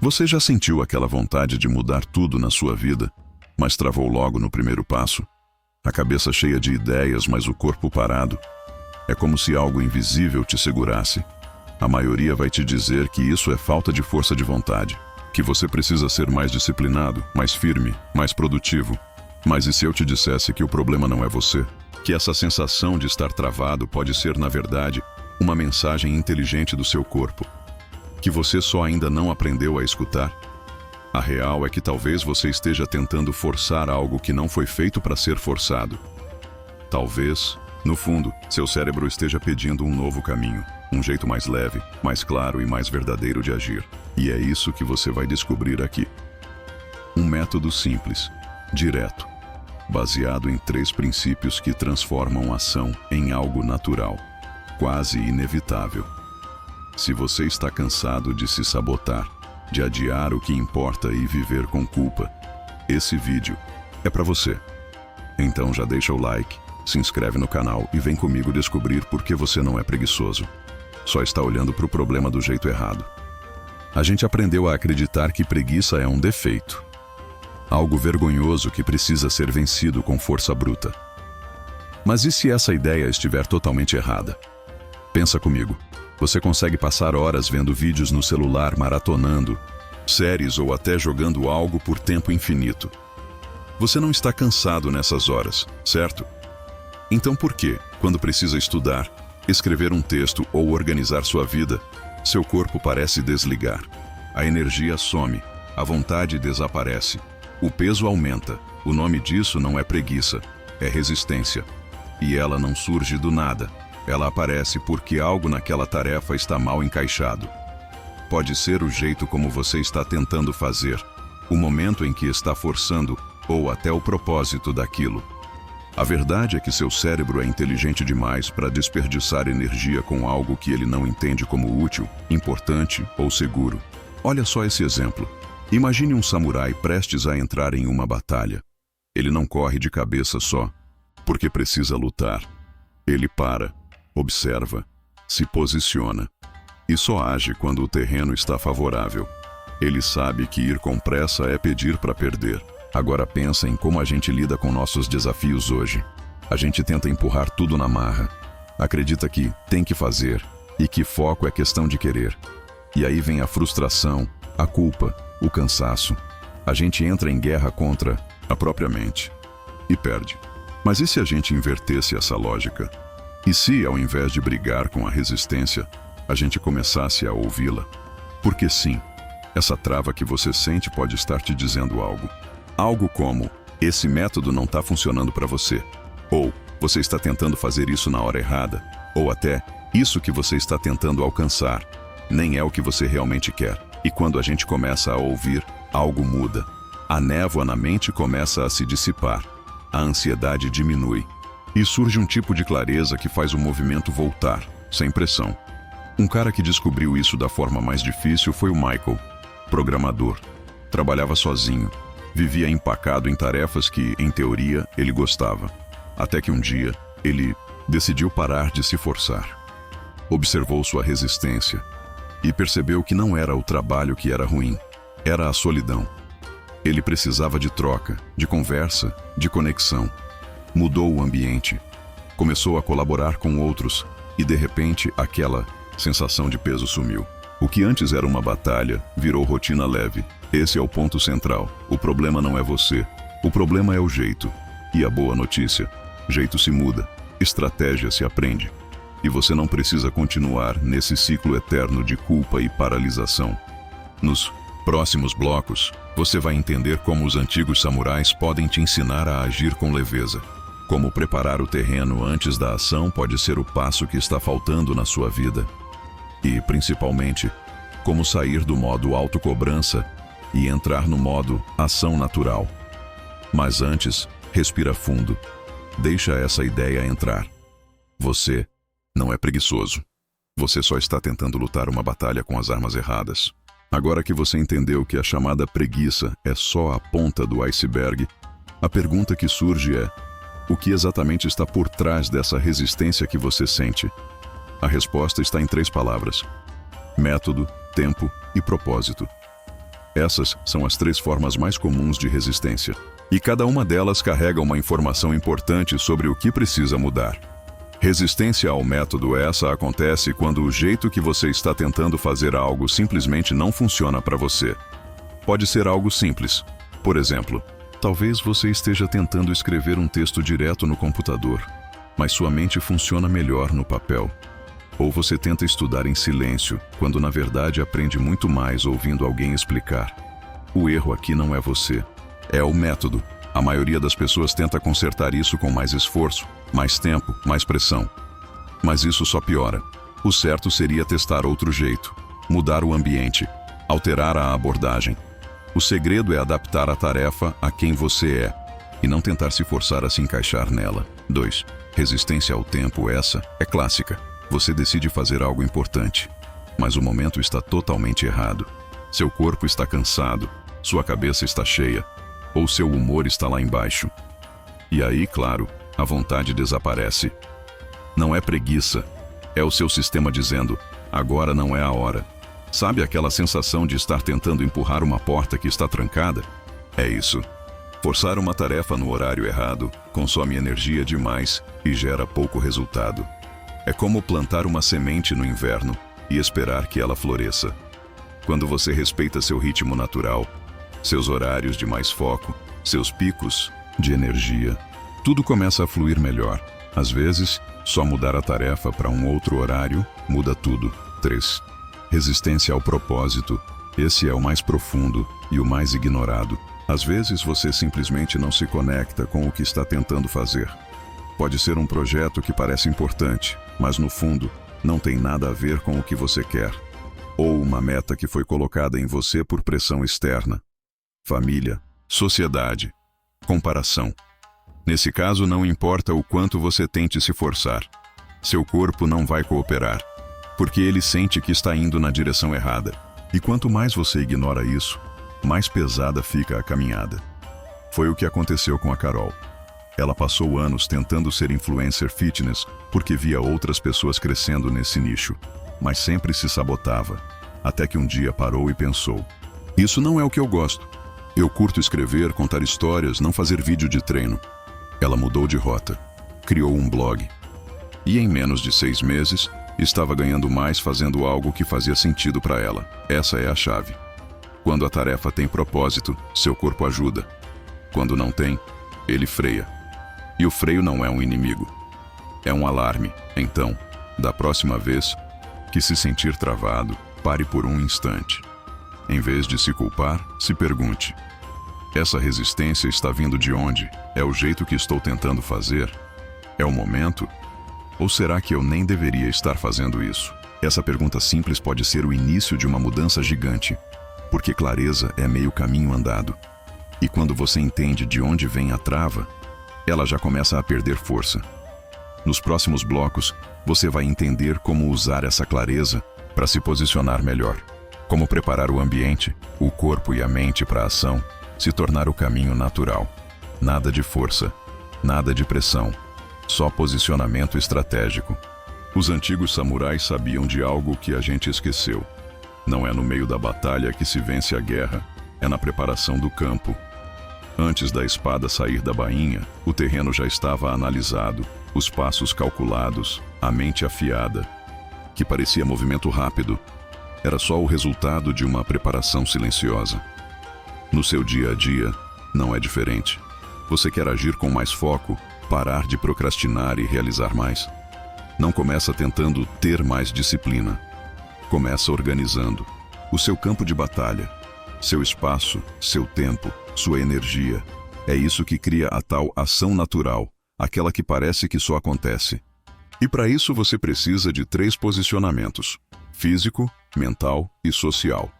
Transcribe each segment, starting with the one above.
Você já sentiu aquela vontade de mudar tudo na sua vida, mas travou logo no primeiro passo? A cabeça cheia de ideias, mas o corpo parado. É como se algo invisível te segurasse. A maioria vai te dizer que isso é falta de força de vontade, que você precisa ser mais disciplinado, mais firme, mais produtivo. Mas e se eu te dissesse que o problema não é você? Que essa sensação de estar travado pode ser, na verdade, uma mensagem inteligente do seu corpo, que você só ainda não aprendeu a escutar? A real é que talvez você esteja tentando forçar algo que não foi feito para ser forçado. Talvez, no fundo, seu cérebro esteja pedindo um novo caminho, um jeito mais leve, mais claro e mais verdadeiro de agir. E é isso que você vai descobrir aqui. Um método simples, direto, baseado em 3 princípios que transformam a ação em algo natural, quase inevitável. Se você está cansado de se sabotar, de adiar o que importa e viver com culpa, esse vídeo é para você. Então já deixa o like, se inscreve no canal e vem comigo descobrir por que você não é preguiçoso. Só está olhando para o problema do jeito errado. A gente aprendeu a acreditar que preguiça é um defeito, algo vergonhoso que precisa ser vencido com força bruta. Mas e se essa ideia estiver totalmente errada? Pensa comigo. Você consegue passar horas vendo vídeos no celular, maratonando séries ou até jogando algo por tempo infinito. Você não está cansado nessas horas, certo? Então por que, quando precisa estudar, escrever um texto ou organizar sua vida, seu corpo parece desligar? A energia some, a vontade desaparece, o peso aumenta. O nome disso não é preguiça, é resistência. E ela não surge do nada. Ela aparece porque algo naquela tarefa está mal encaixado. Pode ser o jeito como você está tentando fazer, o momento em que está forçando, ou até o propósito daquilo. A verdade é que seu cérebro é inteligente demais para desperdiçar energia com algo que ele não entende como útil, importante ou seguro. Olha só esse exemplo. Imagine um samurai prestes a entrar em uma batalha. Ele não corre de cabeça só, porque precisa lutar. Ele para, observa, se posiciona e só age quando o terreno está favorável. Ele sabe que ir com pressa é pedir para perder. Agora pensa em como a gente lida com nossos desafios hoje. A gente tenta empurrar tudo na marra. Acredita que tem que fazer e que foco é questão de querer. E aí vem a frustração, a culpa, o cansaço. A gente entra em guerra contra a própria mente e perde. Mas e se a gente invertesse essa lógica? E se, ao invés de brigar com a resistência, a gente começasse a ouvi-la? Porque sim, essa trava que você sente pode estar te dizendo algo. Algo como, esse método não está funcionando para você. Ou, você está tentando fazer isso na hora errada. Ou até, isso que você está tentando alcançar nem é o que você realmente quer. E quando a gente começa a ouvir, algo muda. A névoa na mente começa a se dissipar. A ansiedade diminui. E surge um tipo de clareza que faz o movimento voltar, sem pressão. Um cara que descobriu isso da forma mais difícil foi o Michael, programador. Trabalhava sozinho, vivia empacado em tarefas que, em teoria, ele gostava. Até que um dia, ele decidiu parar de se forçar. Observou sua resistência e percebeu que não era o trabalho que era ruim, era a solidão. Ele precisava de troca, de conversa, de conexão. Mudou o ambiente, começou a colaborar com outros e, de repente, aquela sensação de peso sumiu. O que antes era uma batalha virou rotina leve. Esse é o ponto central. O problema não é você. O problema é o jeito. E a boa notícia: jeito se muda, estratégia se aprende. E você não precisa continuar nesse ciclo eterno de culpa e paralisação. Nos próximos blocos, você vai entender como os antigos samurais podem te ensinar a agir com leveza. Como preparar o terreno antes da ação pode ser o passo que está faltando na sua vida. E, principalmente, como sair do modo autocobrança e entrar no modo ação natural. Mas antes, respira fundo. Deixa essa ideia entrar. Você não é preguiçoso. Você só está tentando lutar uma batalha com as armas erradas. Agora que você entendeu que a chamada preguiça é só a ponta do iceberg, a pergunta que surge é: o que exatamente está por trás dessa resistência que você sente? A resposta está em 3 palavras: método, tempo e propósito. Essas são as 3 formas mais comuns de resistência. E cada uma delas carrega uma informação importante sobre o que precisa mudar. Resistência ao método. Essa acontece quando o jeito que você está tentando fazer algo simplesmente não funciona para você. Pode ser algo simples. Por exemplo, talvez você esteja tentando escrever um texto direto no computador, mas sua mente funciona melhor no papel. Ou você tenta estudar em silêncio, quando na verdade aprende muito mais ouvindo alguém explicar. O erro aqui não é você, é o método. A maioria das pessoas tenta consertar isso com mais esforço, mais tempo, mais pressão. Mas isso só piora. O certo seria testar outro jeito, mudar o ambiente, alterar a abordagem. O segredo é adaptar a tarefa a quem você é e não tentar se forçar a se encaixar nela. 2. Resistência ao tempo. Essa é clássica. Você decide fazer algo importante, mas o momento está totalmente errado. Seu corpo está cansado, sua cabeça está cheia, ou seu humor está lá embaixo. E aí, claro, a vontade desaparece. Não é preguiça, é o seu sistema dizendo, agora não é a hora. Sabe aquela sensação de estar tentando empurrar uma porta que está trancada? É isso. Forçar uma tarefa no horário errado consome energia demais e gera pouco resultado. É como plantar uma semente no inverno e esperar que ela floresça. Quando você respeita seu ritmo natural, seus horários de mais foco, seus picos de energia, tudo começa a fluir melhor. Às vezes, só mudar a tarefa para um outro horário muda tudo. 3. Resistência ao propósito. Esse é o mais profundo e o mais ignorado. Às vezes você simplesmente não se conecta com o que está tentando fazer. Pode ser um projeto que parece importante, mas no fundo não tem nada a ver com o que você quer. Ou uma meta que foi colocada em você por pressão externa. Família, sociedade, comparação. Nesse caso, não importa o quanto você tente se forçar. Seu corpo não vai cooperar, porque ele sente que está indo na direção errada. E quanto mais você ignora isso, mais pesada fica a caminhada. Foi o que aconteceu com a Carol. Ela passou anos tentando ser influencer fitness porque via outras pessoas crescendo nesse nicho, mas sempre se sabotava, até que um dia parou e pensou: isso não é o que eu gosto. Eu curto escrever, contar histórias, não fazer vídeo de treino. Ela mudou de rota, criou um blog. E em menos de 6 meses, estava ganhando mais fazendo algo que fazia sentido para ela. Essa é a chave. Quando a tarefa tem propósito, seu corpo ajuda. Quando não tem, ele freia. E o freio não é um inimigo. É um alarme. Então, da próxima vez que se sentir travado, pare por um instante. Em vez de se culpar, se pergunte: essa resistência está vindo de onde? É o jeito que estou tentando fazer? É o momento? Ou será que eu nem deveria estar fazendo isso? Essa pergunta simples pode ser o início de uma mudança gigante, porque clareza é meio caminho andado. E quando você entende de onde vem a trava, ela já começa a perder força. Nos próximos blocos, você vai entender como usar essa clareza para se posicionar melhor. Como preparar o ambiente, o corpo e a mente para a ação, se tornar o caminho natural. Nada de força, nada de pressão, só posicionamento estratégico. Os antigos samurais sabiam de algo que a gente esqueceu. Não é no meio da batalha que se vence a guerra, é na preparação do campo. Antes da espada sair da bainha, o terreno já estava analisado, os passos calculados, a mente afiada. Que parecia movimento rápido, era só o resultado de uma preparação silenciosa. No seu dia a dia, não é diferente. Você quer agir com mais foco, parar de procrastinar e realizar mais? Não começa tentando ter mais disciplina. Começa organizando o seu campo de batalha, seu espaço, seu tempo, sua energia. É isso que cria a tal ação natural, aquela que parece que só acontece. E para isso você precisa de 3 posicionamentos: físico, mental e social.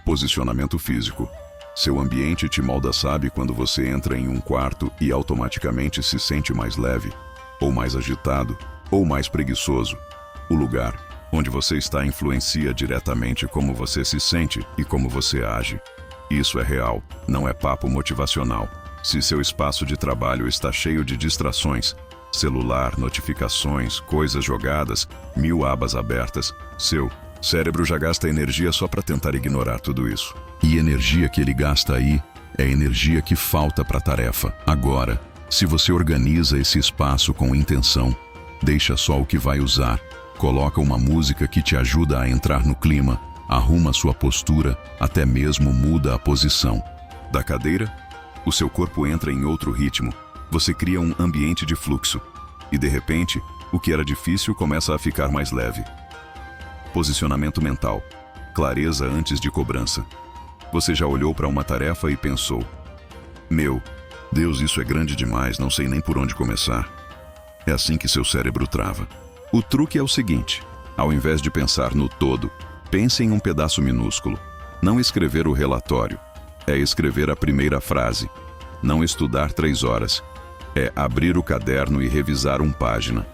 Posicionamento físico. Seu ambiente te molda. Sabe quando você entra em um quarto e automaticamente se sente mais leve, ou mais agitado, ou mais preguiçoso? O lugar onde você está influencia diretamente como você se sente e como você age. Isso é real, não é papo motivacional. Se seu espaço de trabalho está cheio de distrações, celular, notificações, coisas jogadas, 1000 abas abertas, seu cérebro já gasta energia só para tentar ignorar tudo isso. E energia que ele gasta aí é energia que falta para a tarefa. Agora, se você organiza esse espaço com intenção, deixa só o que vai usar, coloca uma música que te ajuda a entrar no clima, arruma sua postura, até mesmo muda a posição da cadeira, o seu corpo entra em outro ritmo, você cria um ambiente de fluxo. E de repente, o que era difícil começa a ficar mais leve. Posicionamento mental. Clareza antes de cobrança. Você já olhou para uma tarefa e pensou: meu Deus, isso é grande demais, não sei nem por onde começar. É assim que seu cérebro trava. O truque é o seguinte: ao invés de pensar no todo, pense em um pedaço minúsculo. Não escrever o relatório, é escrever a primeira frase. Não estudar 3 horas, é abrir o caderno e revisar uma página.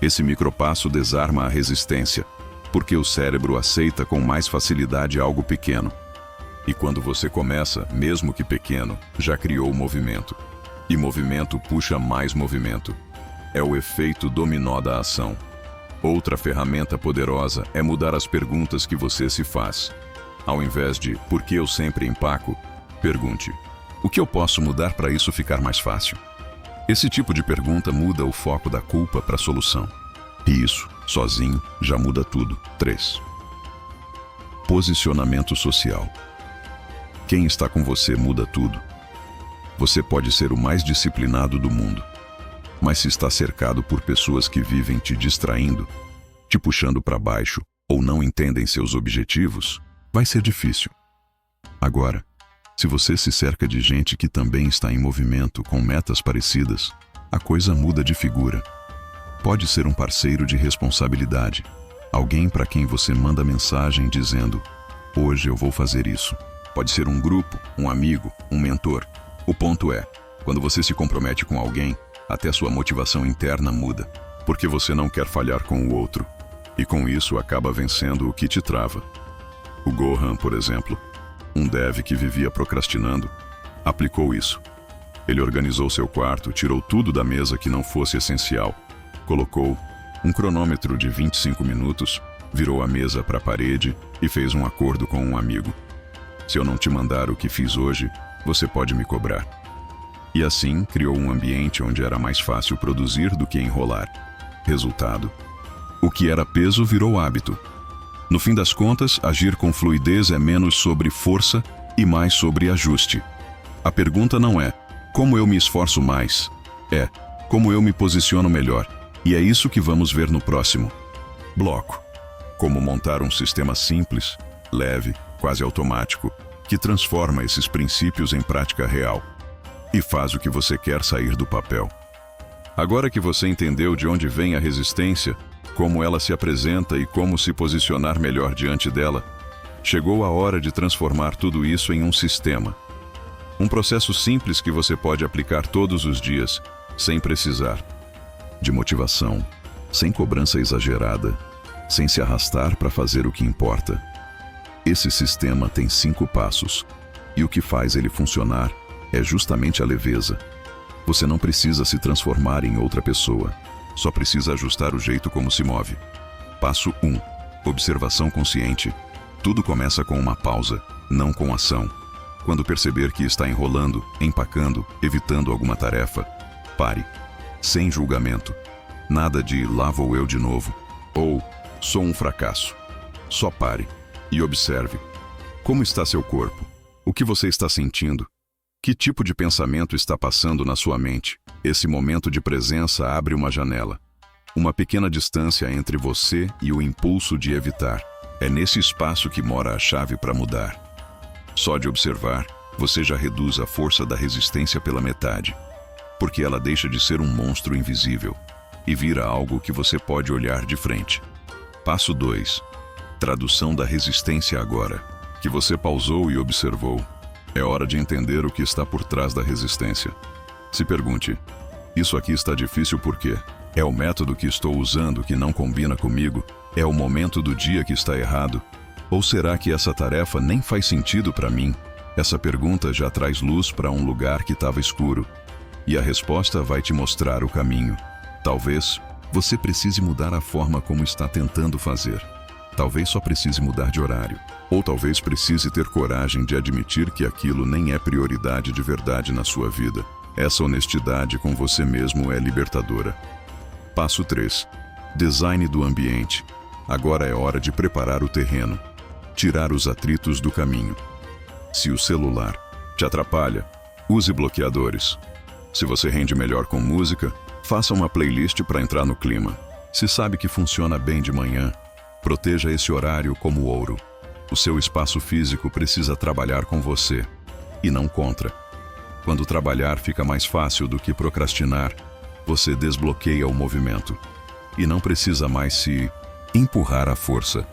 Esse micropasso desarma a resistência, porque o cérebro aceita com mais facilidade algo pequeno. E quando você começa, mesmo que pequeno, já criou movimento. E movimento puxa mais movimento. É o efeito dominó da ação. Outra ferramenta poderosa é mudar as perguntas que você se faz. Ao invés de "por que eu sempre empaco?", pergunte: "o que eu posso mudar para isso ficar mais fácil?". Esse tipo de pergunta muda o foco da culpa para a solução. E isso, sozinho, já muda tudo. 3. Posicionamento social. Quem está com você muda tudo. Você pode ser o mais disciplinado do mundo, mas se está cercado por pessoas que vivem te distraindo, te puxando para baixo ou não entendem seus objetivos, vai ser difícil. Agora, se você se cerca de gente que também está em movimento com metas parecidas, a coisa muda de figura. Pode ser um parceiro de responsabilidade, alguém para quem você manda mensagem dizendo: "hoje eu vou fazer isso". Pode ser um grupo, um amigo, um mentor. O ponto é, quando você se compromete com alguém, até sua motivação interna muda, porque você não quer falhar com o outro. E com isso acaba vencendo o que te trava. O Gohan, por exemplo, um dev que vivia procrastinando, aplicou isso. Ele organizou seu quarto, tirou tudo da mesa que não fosse essencial, colocou um cronômetro de 25 minutos, virou a mesa para a parede e fez um acordo com um amigo: "se eu não te mandar o que fiz hoje, você pode me cobrar". E assim criou um ambiente onde era mais fácil produzir do que enrolar. Resultado: o que era peso virou hábito. No fim das contas, agir com fluidez é menos sobre força e mais sobre ajuste. A pergunta não é como eu me esforço mais, é como eu me posiciono melhor. E é isso que vamos ver no próximo bloco. Como montar um sistema simples, leve, quase automático, que transforma esses princípios em prática real e faz o que você quer sair do papel. Agora que você entendeu de onde vem a resistência, como ela se apresenta e como se posicionar melhor diante dela, chegou a hora de transformar tudo isso em um sistema. Um processo simples que você pode aplicar todos os dias, sem precisar de motivação, sem cobrança exagerada, sem se arrastar para fazer o que importa. Esse sistema tem 5 passos, e o que faz ele funcionar é justamente a leveza. Você não precisa se transformar em outra pessoa, só precisa ajustar o jeito como se move. Passo 1. Observação consciente. Tudo começa com uma pausa, não com ação. Quando perceber que está enrolando, empacando, evitando alguma tarefa, pare. Sem julgamento. Nada de "lá vou eu de novo" ou "sou um fracasso". Só pare e observe. Como está seu corpo? O que você está sentindo? Que tipo de pensamento está passando na sua mente? Esse momento de presença abre uma janela. Uma pequena distância entre você e o impulso de evitar. É nesse espaço que mora a chave para mudar. Só de observar, você já reduz a força da resistência pela metade, porque ela deixa de ser um monstro invisível e vira algo que você pode olhar de frente. Passo 2. Tradução da resistência agora. Que você pausou e observou. É hora de entender o que está por trás da resistência. Se pergunte: isso aqui está difícil por quê? É o método que estou usando que não combina comigo? É o momento do dia que está errado? Ou será que essa tarefa nem faz sentido para mim? Essa pergunta já traz luz para um lugar que estava escuro. E a resposta vai te mostrar o caminho. Talvez você precise mudar a forma como está tentando fazer. Talvez só precise mudar de horário. Ou talvez precise ter coragem de admitir que aquilo nem é prioridade de verdade na sua vida. Essa honestidade com você mesmo é libertadora. Passo 3. Design do ambiente. Agora é hora de preparar o terreno. Tirar os atritos do caminho. Se o celular te atrapalha, use bloqueadores. Se você rende melhor com música, faça uma playlist para entrar no clima. Se sabe que funciona bem de manhã, proteja esse horário como ouro. O seu espaço físico precisa trabalhar com você, e não contra. Quando trabalhar fica mais fácil do que procrastinar, você desbloqueia o movimento. E não precisa mais se empurrar à força.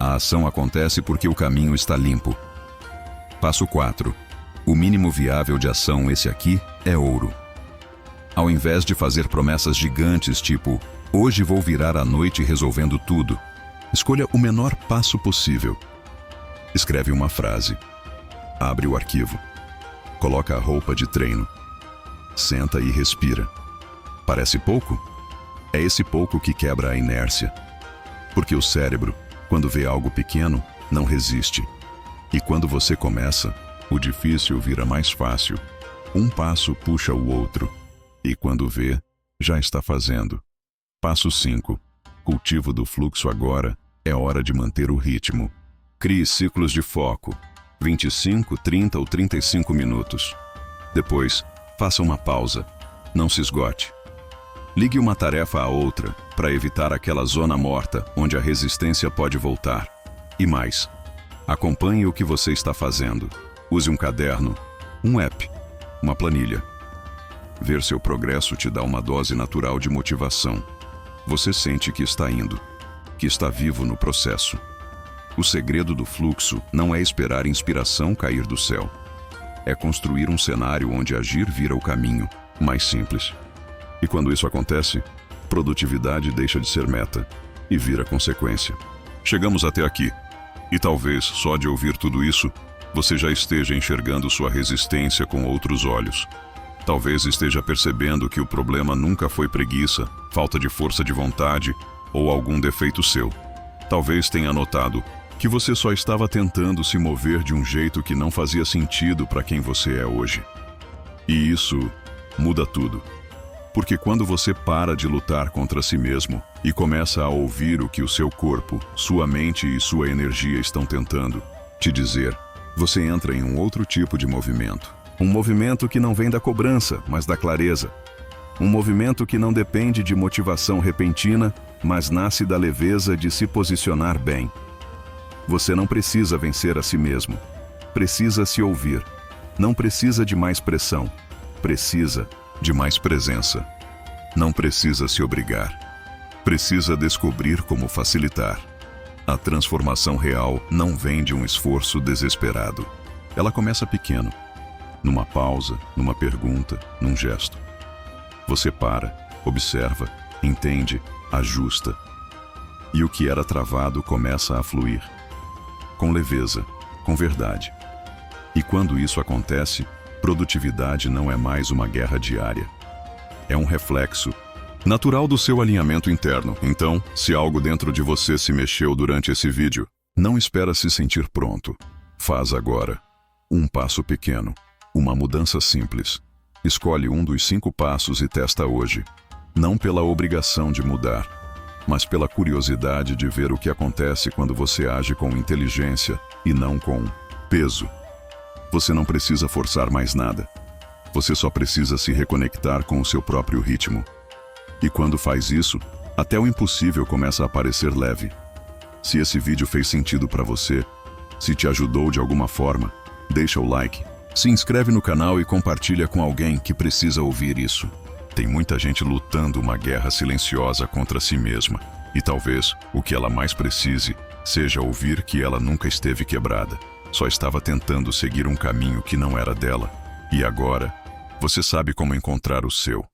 A ação acontece porque o caminho está limpo. Passo 4. O mínimo viável de ação, esse aqui, é ouro. Ao invés de fazer promessas gigantes tipo hoje vou virar a noite resolvendo tudo, escolha o menor passo possível. Escreve uma frase. Abre o arquivo. Coloca a roupa de treino. Senta e respira. Parece pouco? É esse pouco que quebra a inércia. Porque o cérebro, quando vê algo pequeno, não resiste. E quando você começa, o difícil vira mais fácil. Um passo puxa o outro. E quando vê, já está fazendo. Passo 5. Cultivo do fluxo agora. É hora de manter o ritmo. Crie ciclos de foco. 25, 30 ou 35 minutos. Depois, faça uma pausa. Não se esgote. Ligue uma tarefa à outra, para evitar aquela zona morta onde a resistência pode voltar. E mais, acompanhe o que você está fazendo. Use um caderno, um app, uma planilha. Ver seu progresso te dá uma dose natural de motivação. Você sente que está indo, que está vivo no processo. O segredo do fluxo não é esperar inspiração cair do céu. É construir um cenário onde agir vira o caminho, mais simples. E quando isso acontece, produtividade deixa de ser meta e vira consequência. Chegamos até aqui. E talvez, só de ouvir tudo isso, você já esteja enxergando sua resistência com outros olhos. Talvez esteja percebendo que o problema nunca foi preguiça, falta de força de vontade ou algum defeito seu. Talvez tenha notado que você só estava tentando se mover de um jeito que não fazia sentido para quem você é hoje. E isso muda tudo. Porque quando você para de lutar contra si mesmo e começa a ouvir o que o seu corpo, sua mente e sua energia estão tentando te dizer, você entra em um outro tipo de movimento. Um movimento que não vem da cobrança, mas da clareza. Um movimento que não depende de motivação repentina, mas nasce da leveza de se posicionar bem. Você não precisa vencer a si mesmo. Precisa se ouvir. Não precisa de mais pressão. Precisa de mais presença. Não precisa se obrigar. Precisa descobrir como facilitar. A transformação real não vem de um esforço desesperado. Ela começa pequeno. Numa pausa, numa pergunta, num gesto. Você para, observa, entende, ajusta. E o que era travado começa a fluir. Com leveza, com verdade. E quando isso acontece, produtividade não é mais uma guerra diária. É um reflexo natural do seu alinhamento interno. Então, se algo dentro de você se mexeu durante esse vídeo, não espera se sentir pronto. Faz agora. Um passo pequeno. Uma mudança simples. Escolhe um dos 5 passos e testa hoje. Não pela obrigação de mudar, mas pela curiosidade de ver o que acontece quando você age com inteligência e não com peso. Você não precisa forçar mais nada. Você só precisa se reconectar com o seu próprio ritmo. E quando faz isso, até o impossível começa a parecer leve. Se esse vídeo fez sentido para você, se te ajudou de alguma forma, deixa o like. Se inscreve no canal e compartilha com alguém que precisa ouvir isso. Tem muita gente lutando uma guerra silenciosa contra si mesma. E talvez o que ela mais precise seja ouvir que ela nunca esteve quebrada. Só estava tentando seguir um caminho que não era dela. E agora, você sabe como encontrar o seu.